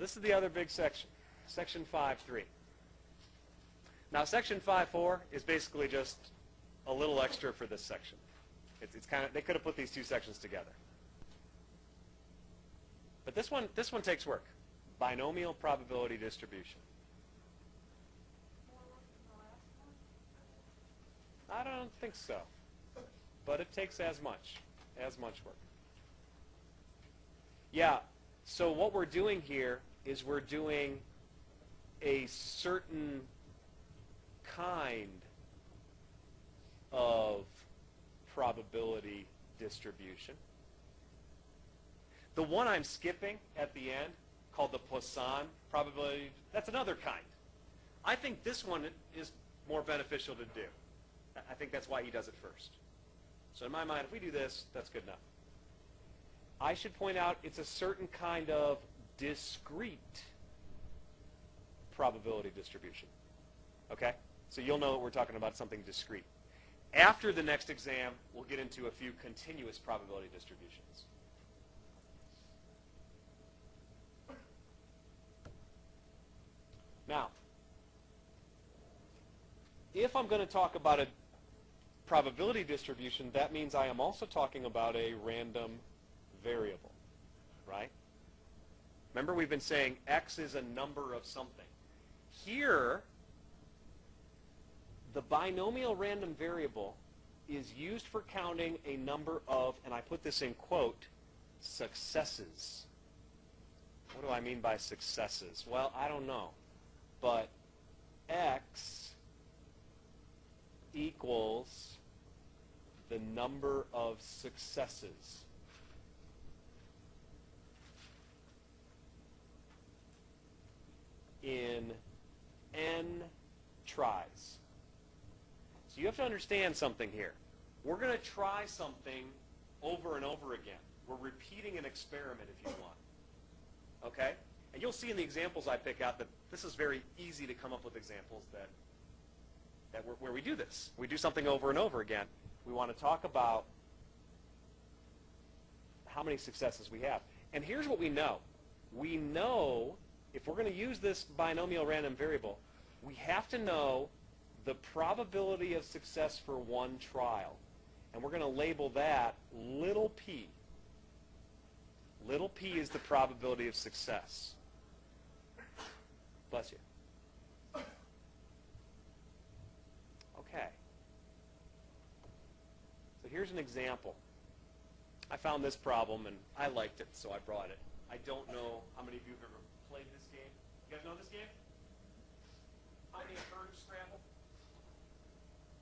this is the other big section, section 5.3. Now, section 5.4 is basically just a little extra for this section. It's kind of, they could have put these two sections together. But this one takes work. Binomial probability distribution. I don't think so. But it takes as much work. Yeah, so what we're doing here is we're doing a certain kind of probability distribution. The one I'm skipping at the end, called the Poisson probability, that's another kind. I think this one is more beneficial to do. I think that's why he does it first. So in my mind, if we do this, that's good enough. I should point out it's a certain kind of discrete probability distribution. Okay? So you'll know that we're talking about something discrete. After the next exam, we'll get into a few continuous probability distributions. Now, if I'm going to talk about a probability distribution, that means I am also talking about a random variable, right? Remember, we've been saying x is a number of something. Here, the binomial random variable is used for counting a number of, and I put this in quote, successes. What do I mean by successes? Well, I don't know. But x equals the number of successes in n tries. So you have to understand something here. We're going to try something over and over again. We're repeating an experiment, if you want. Okay? And you'll see in the examples I pick out that this is very easy to come up with examples where we do this. We do something over and over again. We want to talk about how many successes we have. And here's what we know. We know if we're going to use this binomial random variable, we have to know the probability of success for one trial. And we're going to label that little p. Little p is the probability of success. Bless you. Okay. So here's an example. I found this problem and I liked it, so I brought it. I don't know how many of you have ever played this game. You guys know this game? How many have heard of Scrabble?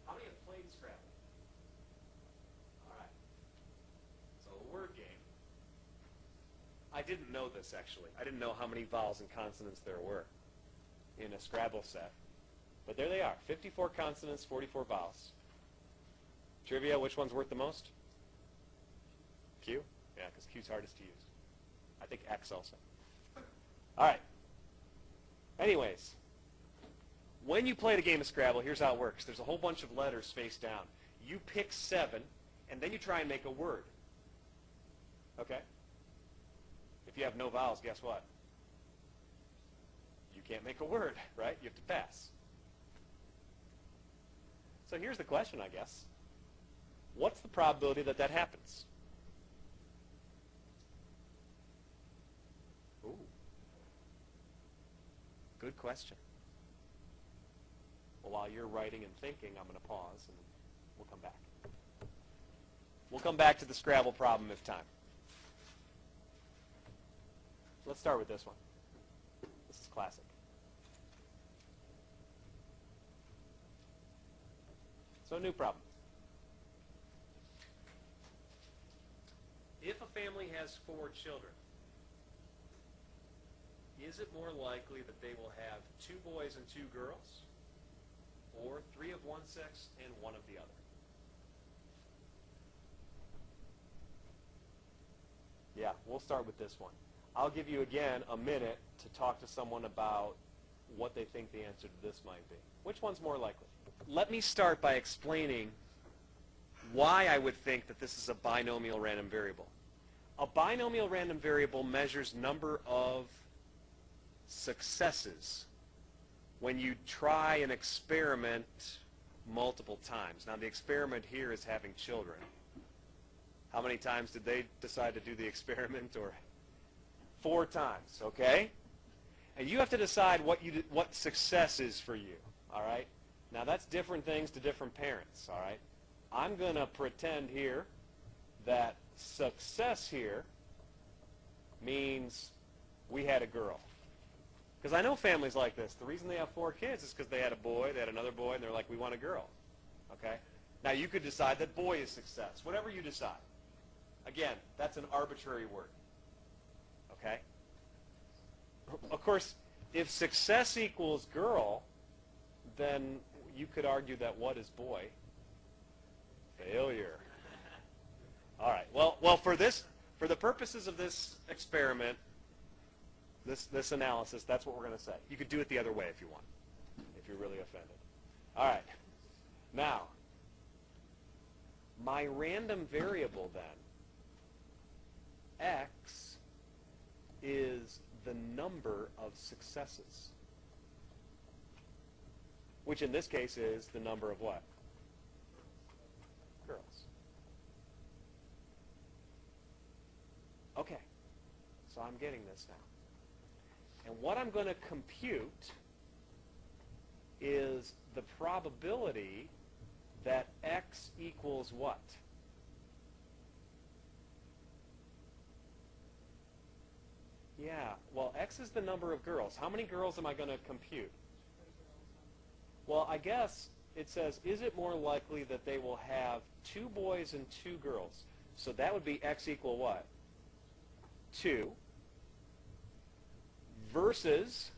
How many have played Scrabble? All right. So a word game. I didn't know this, actually. I didn't know how many vowels and consonants there were in a Scrabble set. But there they are, 54 consonants, 44 vowels. Trivia, which one's worth the most? Q? Yeah, because Q's hardest to use. I think X also. All right. Anyways, when you play the game of Scrabble, here's how it works. There's a whole bunch of letters face down. You pick 7, and then you try and make a word. Okay? If you have no vowels, guess what? You can't make a word, right? You have to pass. So here's the question, I guess. What's the probability that that happens? Ooh. Good question. Well, while you're writing and thinking, I'm going to pause and we'll come back. We'll come back to the Scrabble problem if time. Let's start with this one. This is classic. So, new problem. If a family has 4 children, is it more likely that they will have 2 boys and 2 girls, or 3 of one sex and 1 of the other? Yeah, we'll start with this one. I'll give you, again, a minute to talk to someone about what they think the answer to this might be. Which one's more likely? Let me start by explaining why I would think that this is a binomial random variable. A binomial random variable measures number of successes when you try an experiment multiple times. Now the experiment here is having children. How many times did they decide to do the experiment? Or 4 times, okay? And you have to decide what success is for you, all right? Now that's different things to different parents, all right? I'm going to pretend here that success here means we had a girl. Because I know families like this. The reason they have 4 kids is because they had a boy, they had another boy, and they're like, we want a girl. Okay? Now you could decide that boy is success. Whatever you decide. Again, that's an arbitrary word. Okay? Of course, if success equals girl, then you could argue that what is boy? Failure. All right. Well, for the purposes of this experiment, this analysis, that's what we're going to say. You could do it the other way if you want, if you're really offended. All right. Now, my random variable then, x, is the number of successes, which in this case is the number of what? Girls. Okay. So I'm getting this now. And what I'm going to compute is the probability that x equals what? Yeah, well, x is the number of girls. How many girls am I going to compute? Well, I guess it says, is it more likely that they will have 2 boys and 2 girls? So that would be x equal what? 2. Versus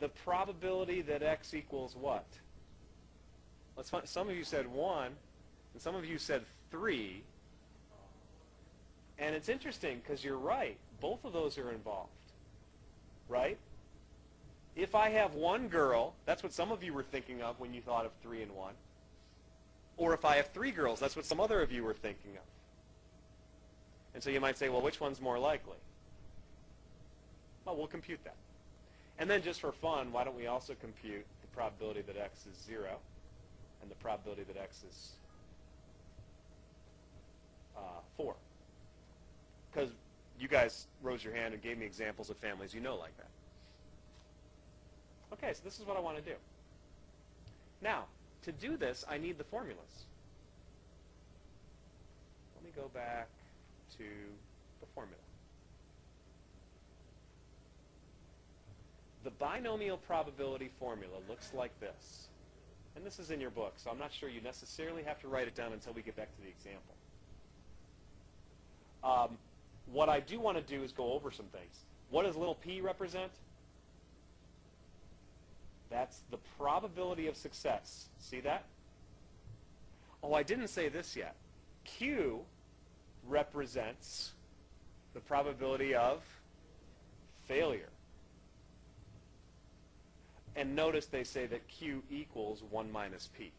the probability that x equals what? Let's find, some of you said 1, and some of you said 3. And it's interesting because you're right. Both of those are involved, right? If I have 1 girl, that's what some of you were thinking of when you thought of 3 and 1. Or if I have 3 girls, that's what some other of you were thinking of. And so you might say, well, which one's more likely? Well, we'll compute that. And then just for fun, why don't we also compute the probability that x is 0 and the probability that x is 4. Because you guys rose your hand and gave me examples of families you know like that. Okay, so this is what I want to do. Now, to do this, I need the formulas. Let me go back to the formula. The binomial probability formula looks like this. And this is in your book, so I'm not sure you necessarily have to write it down until we get back to the example. What I do want to do is go over some things. What does little p represent? That's the probability of success. See that? Oh, I didn't say this yet. Q represents the probability of failure. And notice they say that Q equals 1 minus P.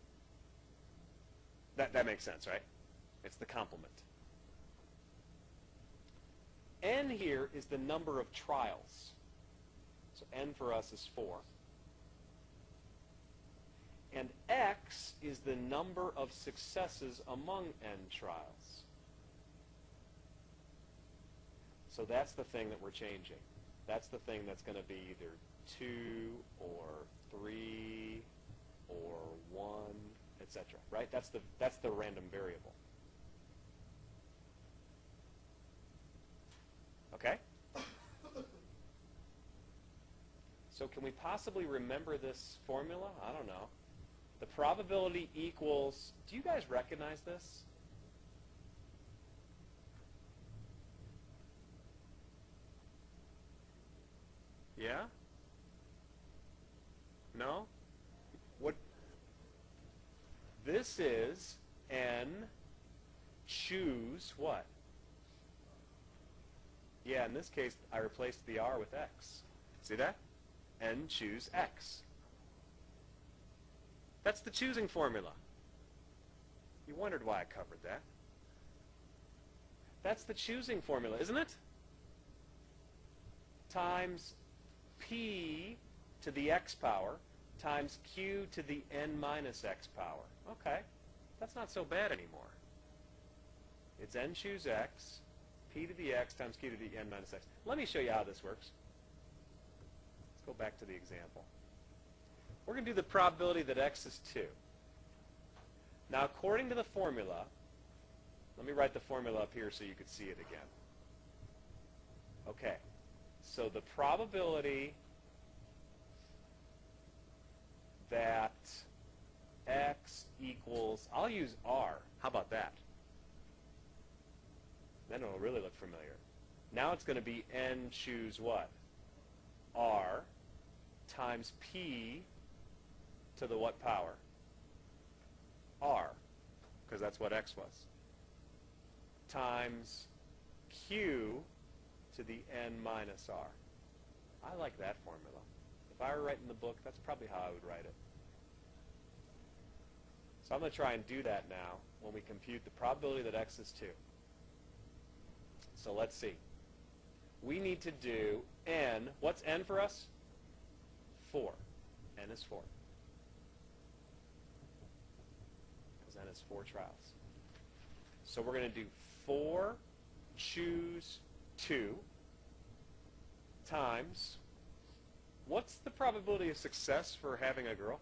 That makes sense, right? It's the complement. N here is the number of trials. So N for us is 4. And X is the number of successes among N trials. So that's the thing that we're changing. That's the thing that's going to be either 2 or 3 or 1, etc. Right? That's the random variable. Okay? So can we possibly remember this formula? I don't know. The probability equals, do you guys recognize this? Yeah? No? What? This is N choose what? Yeah, in this case, I replaced the R with X. See that? N choose X. That's the choosing formula. You wondered why I covered that. That's the choosing formula, isn't it? times p to the x power times q to the n minus x power. Okay, that's not so bad anymore. It's n choose x, p to the x times q to the n minus x. Let me show you how this works. Let's go back to the example. We're going to do the probability that x is 2. Now, according to the formula, let me write the formula up here so you could see it again. Okay, so the probability that x equals, I'll use r. How about that? Then it'll really look familiar. Now it's going to be n choose what? R times p to the what power? R, because that's what x was, times q to the n minus r. I like that formula. If I were writing the book, that's probably how I would write it. So I'm going to try and do that now when we compute the probability that x is 2. So let's see. We need to do n. What's n for us? 4. N is 4. Because n is 4 trials. So we're going to do 4 choose 2 times, what's the probability of success for having a girl?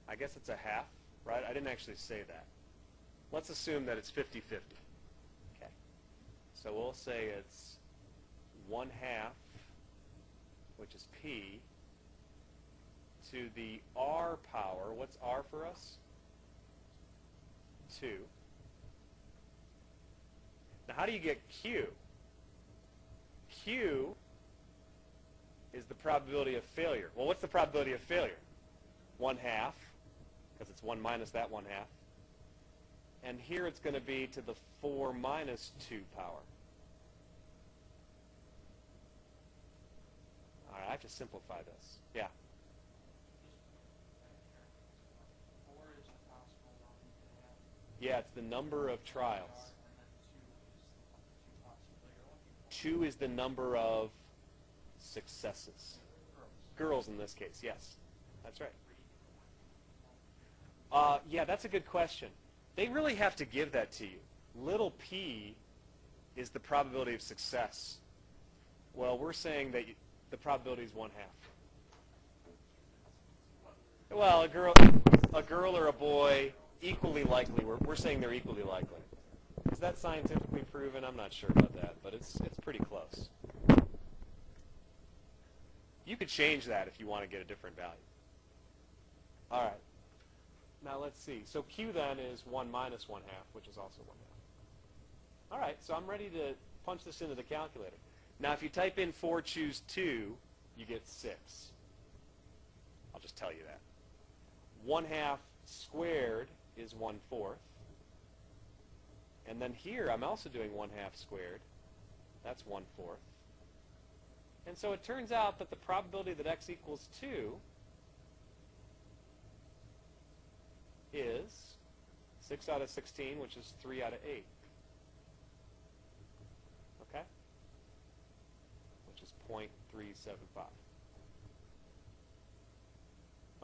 I guess it's a half, right? I didn't actually say that. Let's assume that it's 50-50. Okay. So we'll say it's 1/2, which is p, to the r power. What's r for us? 2. Now, how do you get q? Q is the probability of failure. Well, what's the probability of failure? 1/2, because it's 1 minus that 1/2. And here it's going to be to the 4 minus 2 power. All right, I have to simplify this. Yeah. 4 is the possible one you can have. Yeah, it's the number of trials. And then 2 is the 2 possible you're looking for. 2 is the number of successes. Girls in this case, yes. That's right. Yeah, that's a good question. They really have to give that to you. Little p is the probability of success. Well, we're saying that the probability is 1/2. Well, a girl or a boy, equally likely. We're saying they're equally likely. Is that scientifically proven? I'm not sure about that, but it's pretty close. You could change that if you want to get a different value. All right. Now let's see. So q then is 1 minus 1/2, which is also 1/2. All right, so I'm ready to punch this into the calculator. Now if you type in 4 choose 2, you get 6. I'll just tell you that. 1/2 squared is 1/4. And then here I'm also doing 1/2 squared. That's 1/4. And so it turns out that the probability that x equals 2 is 6 out of 16, which is 3 out of 8. Okay? Which is 0.375.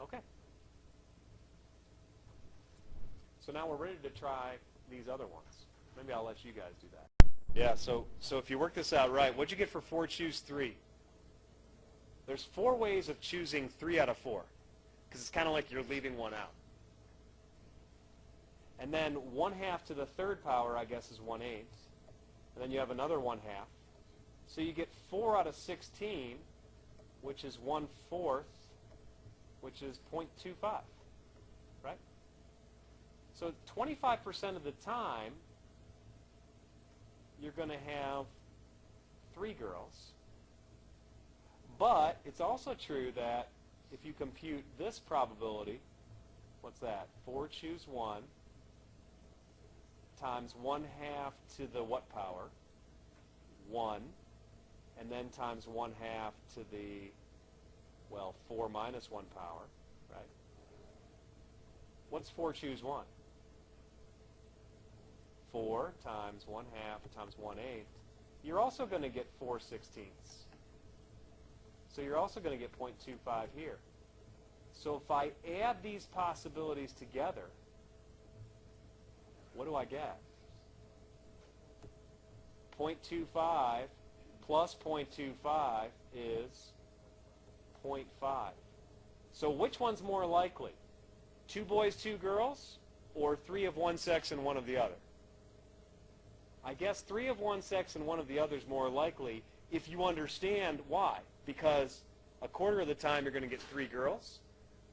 Okay. So now we're ready to try these other ones. Maybe I'll let you guys do that. Yeah, so if you work this out right, what'd you get for 4 choose 3? There's 4 ways of choosing 3 out of 4, because it's kind of like you're leaving one out. And then 1/2 to the 3rd power, I guess, is 1/8. And then you have another 1/2. So you get 4 out of 16, which is 1/4, which is 0.25, right? So 25% of the time, you're going to have 3 girls. But it's also true that if you compute this probability, what's that? 4 choose 1 times 1/2 to the what power? 1. And then times 1/2 to the, well, 4 minus 1 power, right? What's 4 choose 1? 4 times 1/2 times 1/8, you're also going to get 4/16. So you're also going to get 0.25 here. So if I add these possibilities together, what do I get? 0.25 plus 0.25 is 0.5. So which one's more likely? 2 boys, 2 girls, or 3 of one sex and 1 of the other? I guess 3 of one sex and 1 of the other is more likely if you understand why. Because a quarter of the time you're going to get 3 girls,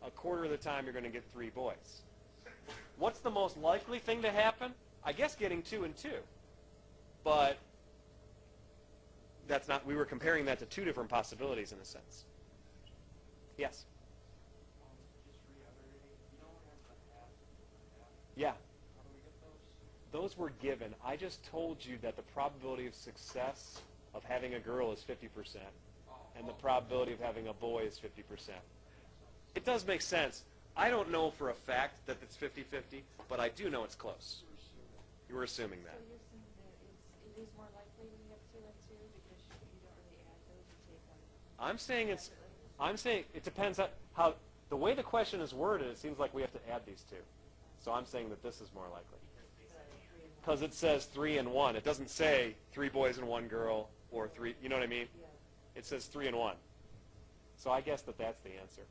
a quarter of the time you're going to get 3 boys. What's the most likely thing to happen? I guess getting 2 and 2. But that's not, we were comparing that to 2 different possibilities in a sense. Yes? Just reiterate, you don't have the half. Yeah. How do we get those? Those were given. I just told you that the probability of success of having a girl is 50%, and the probability of having a boy is 50%. It does make sense. I don't know for a fact that it's 50-50, but I do know it's close. You were assuming that. So you're saying that it is more likely we have 2 and 2 because you don't really add those, you take them. I'm saying it depends on how, the way the question is worded, it seems like we have to add these 2. So I'm saying that this is more likely. Because it says 3 and 1. It doesn't say 3 boys and 1 girl or 3, you know what I mean? Yeah. It says 3 and 1. So I guess that that's the answer.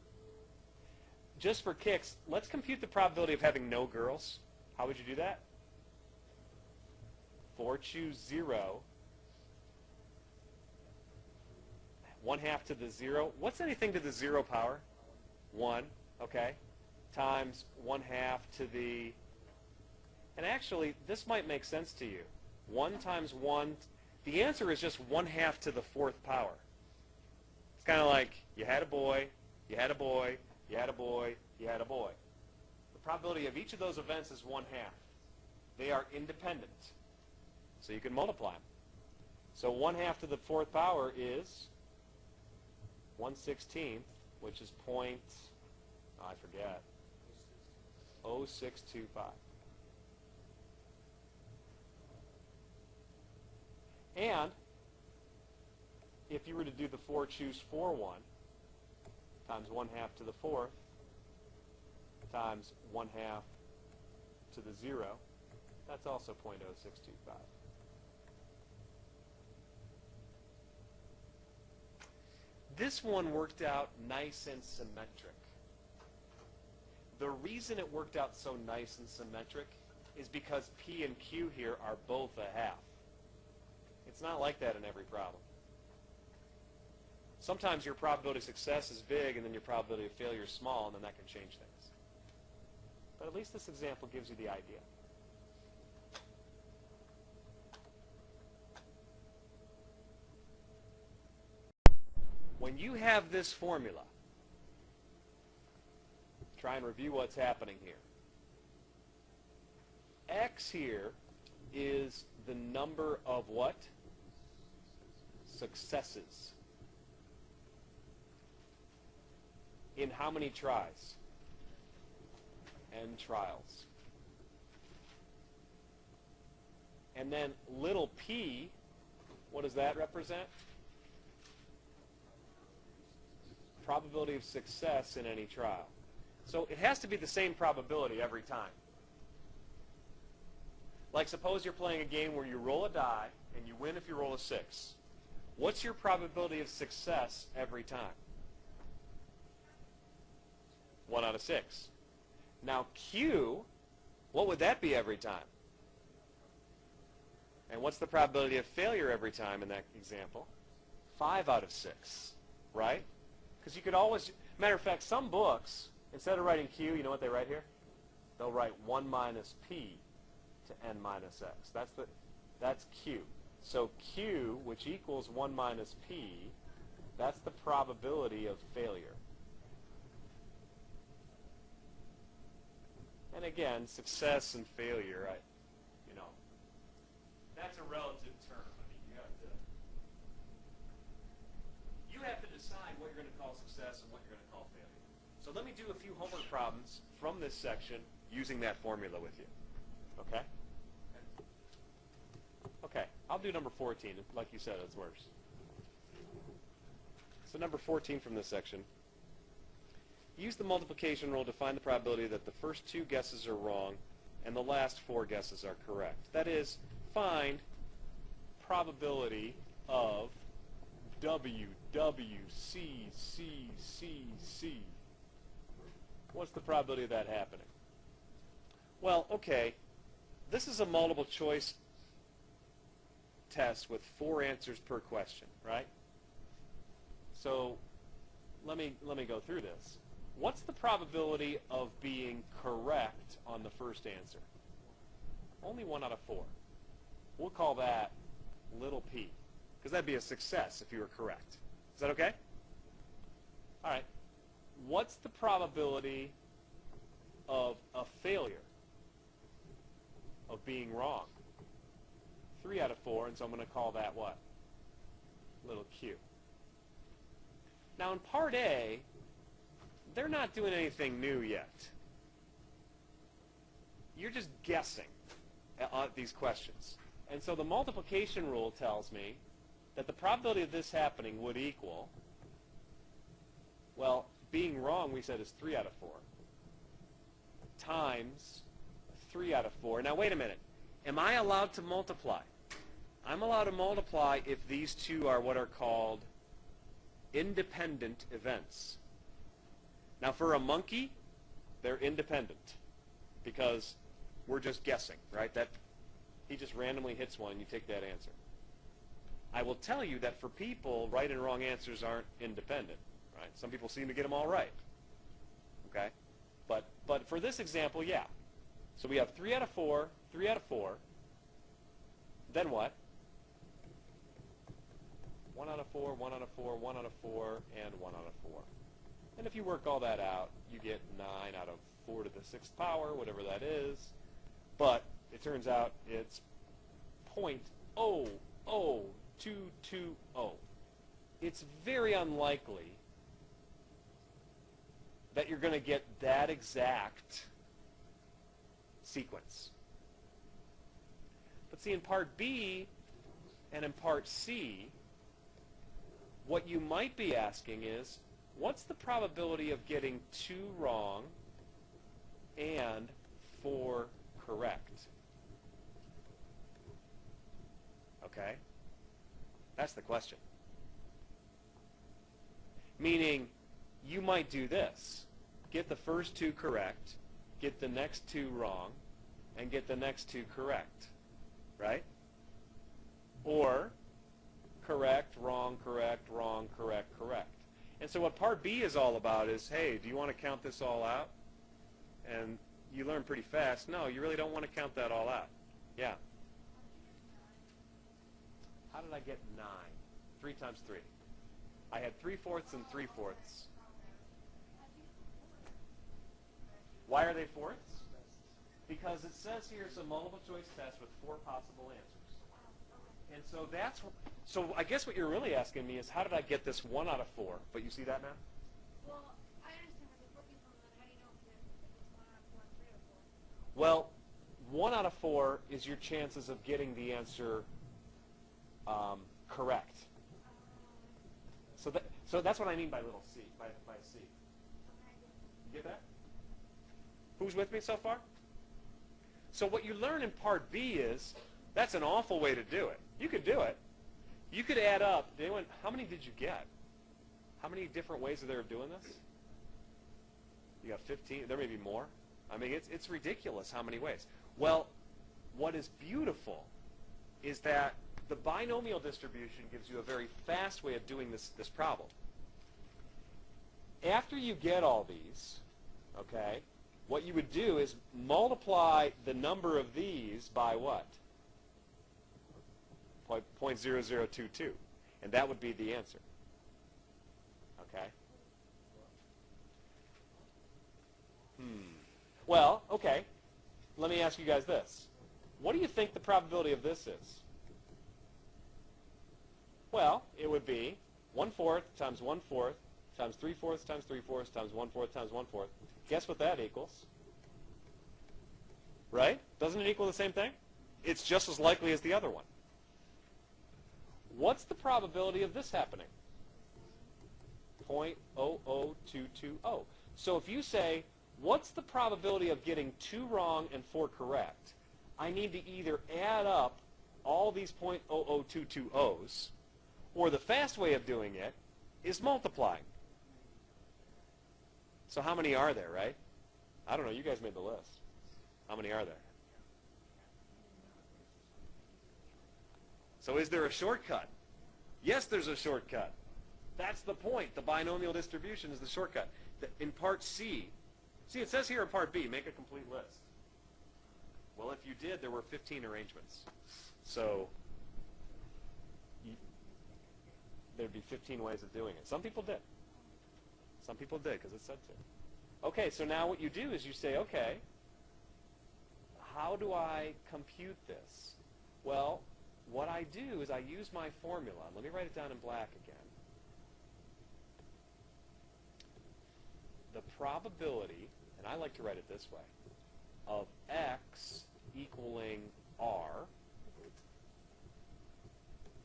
Just for kicks, let's compute the probability of having no girls. How would you do that? 4 choose 0. 1/2 to the 0. What's anything to the 0 power? 1. Okay. Times 1/2 to the... And actually, this might make sense to you. 1 times 1... The answer is just 1/2 to the 4th power. It's kind of like you had a boy, you had a boy, you had a boy, you had a boy. The probability of each of those events is 1/2. They are independent. So you can multiply them. So 1/2 to the 4th power is 1/16, which is I forget, 0.0625. And if you were to do the 4 choose 4 one times 1/2 to the 4th times 1/2 to the 0, that's also 0.0625. This one worked out nice and symmetric. The reason it worked out so nice and symmetric is because P and Q here are both 1/2. It's not like that in every problem. Sometimes your probability of success is big and then your probability of failure is small, and then that can change things. But at least this example gives you the idea. When you have this formula, try and review what's happening here. X here is the number of what? Successes. In how many tries? N trials. And then little p, what does that represent? Probability of success in any trial. So it has to be the same probability every time. Like suppose you're playing a game where you roll a die and you win if you roll a 6. What's your probability of success every time? 1 out of 6. Now Q, what would that be every time? And what's the probability of failure every time in that example? 5 out of 6, right? Because you could always, matter of fact, some books, instead of writing Q, you know what they write here? They'll write 1 minus P to N minus X. That's Q. So Q, which equals 1 minus P, that's the probability of failure. And again, success and failure, that's a relative term. I mean, you have to decide what you're going to call success and what you're going to call failure. So let me do a few homework problems from this section using that formula with you. Okay? I'll do number 14. Like you said, it's worse. So number 14 from this section. Use the multiplication rule to find the probability that the first 2 guesses are wrong and the last 4 guesses are correct. That is, find probability of W, W, C, C, C, C. What's the probability of that happening? Well, okay, this is a multiple choice test with 4 answers per question, right? So let me go through this. What's the probability of being correct on the first answer? Only 1 out of 4. We'll call that little p, because that'd be a success if you were correct. Is that okay? All right. What's the probability of a failure, of being wrong? 3 out of 4, and so I'm going to call that what? Little q. Now in part A, they're not doing anything new yet. You're just guessing at these questions. And so the multiplication rule tells me that the probability of this happening would equal, well, being wrong, we said, is 3 out of 4, times 3 out of 4. Now, wait a minute. Am I allowed to multiply? I'm allowed to multiply if these two are what are called independent events. Now, for a monkey, they're independent because we're just guessing, right? That he just randomly hits one, you take that answer. I will tell you that for people, right and wrong answers aren't independent, right? Some people seem to get them all right, okay? But for this example, yeah. So we have 3 out of 4, 3 out of 4. Then what? 1 out of 4, 1 out of 4, 1 out of 4, and 1 out of 4. And if you work all that out, you get 9 out of 4 to the 6th power, whatever that is. But it turns out it's 0.00220. It's very unlikely that you're going to get that exact sequence. But see, in part B and in part C, what you might be asking is, what's the probability of getting 2 wrong and 4 correct? Okay? That's the question. Meaning, you might do this. Get the first 2 correct, get the next 2 wrong, and get the next 2 correct. Right? Or correct, wrong, correct, wrong, correct, correct. And so what part B is all about is, hey, do you want to count this all out? And you learn pretty fast, no, you really don't want to count that all out. Yeah. How did I get 9? 3 times 3. I had 3/4 and 3/4. Why are they fourths? Because it says here it's a multiple choice test with 4 possible answers. And so that's, so I guess what you're really asking me is, how did I get this 1 out of 4? But you see that now? Well, I understand where the 4 people from, how do you know if it's 1 out of 4 and 3 out of 4? Well, 1 out of 4 is your chances of getting the answer correct. So that's what I mean by little c, by c. You get that? Who's with me so far? So what you learn in part B is, that's an awful way to do it. You could do it. You could add up. Anyone, how many did you get? How many different ways are there of doing this? You got 15. There may be more. I mean, it's ridiculous how many ways. Well, what is beautiful is that the binomial distribution gives you a very fast way of doing this problem. After you get all these, okay, what you would do is multiply the number of these by what? 0.0022. And that would be the answer. Okay? Well, okay. Let me ask you guys this. What do you think the probability of this is? Well, it would be 1/4 times 1/4 times 3/4 times 3/4 times 1/4 times 1/4. Guess what that equals? Right? Doesn't it equal the same thing? It's just as likely as the other one. What's the probability of this happening? 0.00220. So if you say, what's the probability of getting 2 wrong and 4 correct? I need to either add up all these 0.00220's, or the fast way of doing it is multiplying. So how many are there, right? I don't know. You guys made the list. How many are there? So is there a shortcut? Yes, there's a shortcut. That's the point. The binomial distribution is the shortcut. In part C, see, it says here in part B, make a complete list. Well, if you did, there were 15 arrangements. So there'd be 15 ways of doing it. Some people did. Some people did because it said to. Okay, so now what you do is you say, okay, how do I compute this? Well, what I do is I use my formula. Let me write it down in black again. The probability, and I like to write it this way, of x equaling r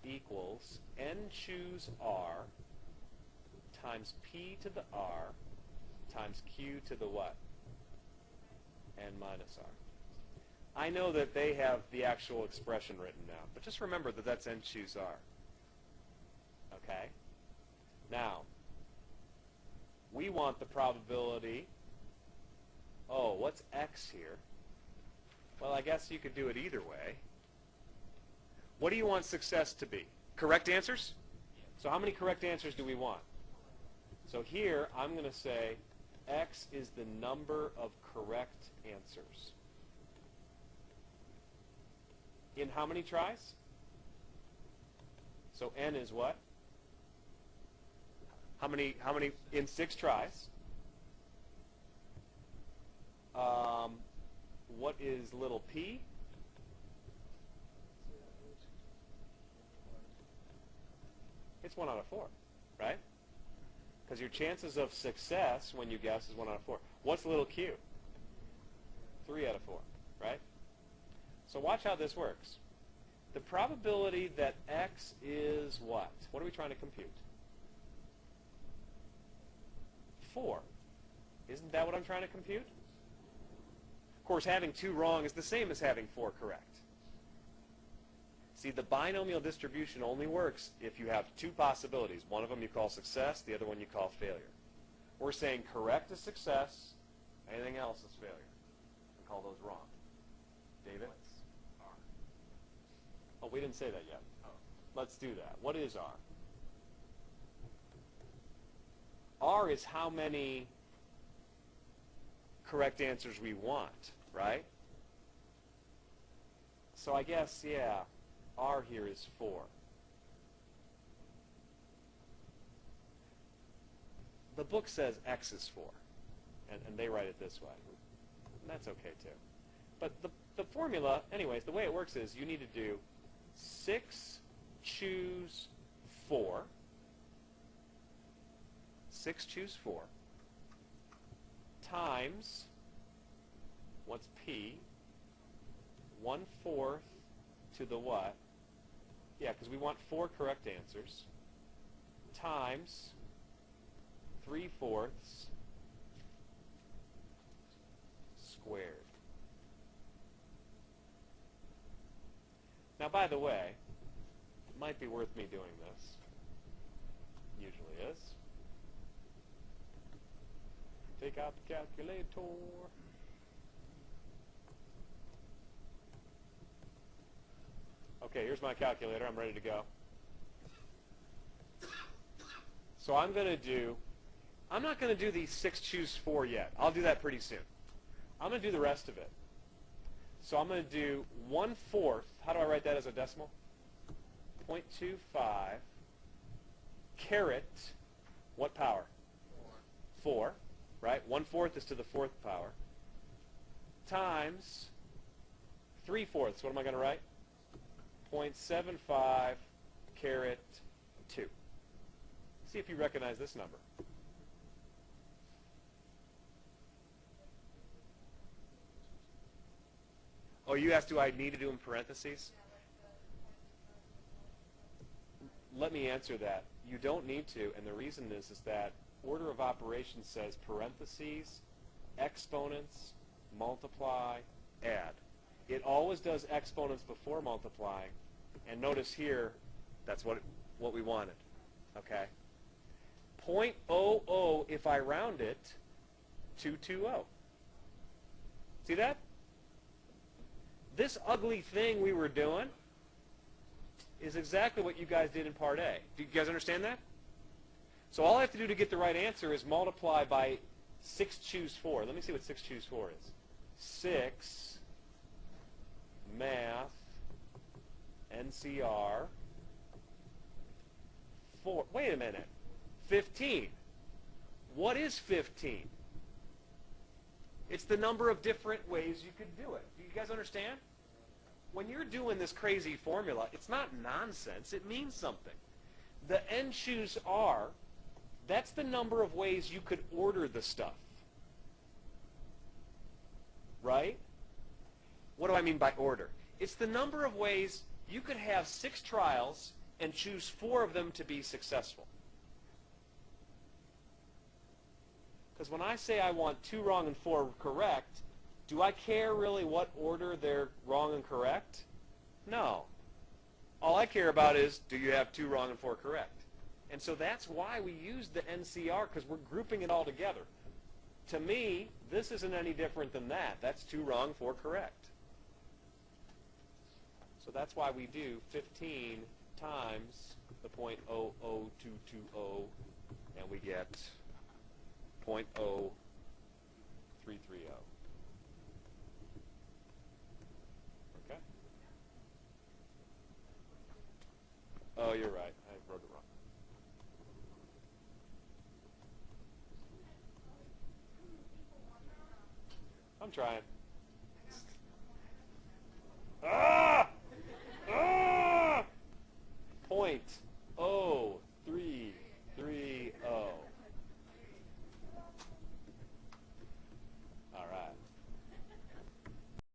equals n choose r times p to the r times q to the what? N minus r. I know that they have the actual expression written now, but just remember that that's n choose r. Okay? Now, we want the probability, oh, what's x here? Well, I guess you could do it either way. What do you want success to be? Correct answers? So how many correct answers do we want? So here, I'm going to say x is the number of correct answers. In how many tries? So n is what? How many in 6 tries? What is little p? It's 1 out of 4, right? Because your chances of success when you guess is 1 out of 4. What's little q? 3 out of 4, right? So watch how this works. The probability that x is what? What are we trying to compute? 4. Isn't that what I'm trying to compute? Of course, having 2 wrong is the same as having 4 correct. See, the binomial distribution only works if you have 2 possibilities. One of them you call success, the other one you call failure. We're saying correct is success, anything else is failure. We call those wrong. David? Oh, we didn't say that yet. Let's do that. What is R? R is how many correct answers we want, right? So I guess, yeah, R here is 4. The book says X is 4, and they write it this way. And that's okay, too. But the formula, anyways, the way it works is you need to do 6 choose 4. 6 choose 4 times, what's P? 1/4 to the what? Yeah, because we want 4 correct answers. Times 3/4 squared. Now, by the way, it might be worth me doing this. Usually is. Take out the calculator. Okay, here's my calculator. I'm ready to go. So I'm not going to do the 6 choose 4 yet. I'll do that pretty soon. I'm going to do the rest of it. So I'm going to do 1/4. How do I write that as a decimal? 0.25 caret, what power? 4, right? 1/4 is to the 4th power. Times 3/4. What am I going to write? 0.75 caret 2. See if you recognize this number. Oh, you asked, do I need to do in parentheses? let me answer that. You don't need to, and the reason is that order of operations says parentheses, exponents, multiply, add. It always does exponents before multiplying, and notice here, that's what we wanted, okay? 0.00 if I round it to 20. See that? This ugly thing we were doing is exactly what you guys did in Part A. Do you guys understand that? So all I have to do to get the right answer is multiply by 6 choose 4. Let me see what 6 choose 4 is. 6, math, NCR, 4. Wait a minute. 15. What is 15? It's the number of different ways you could do it. Do you guys understand? When you're doing this crazy formula, it's not nonsense. It means something. The n choose r, that's the number of ways you could order the stuff. Right? What do I mean by order? It's the number of ways you could have 6 trials and choose 4 of them to be successful. Because when I say I want 2 wrong and 4 correct, do I care really what order they're wrong and correct? No. All I care about is, do you have 2 wrong and 4 correct? And so that's why we use the NCR, because we're grouping it all together. To me, this isn't any different than that. That's 2 wrong, 4 correct. So that's why we do 15 times the 0.00220, and we get 0.0330. Okay? Oh, you're right. I wrote it wrong. I'm trying.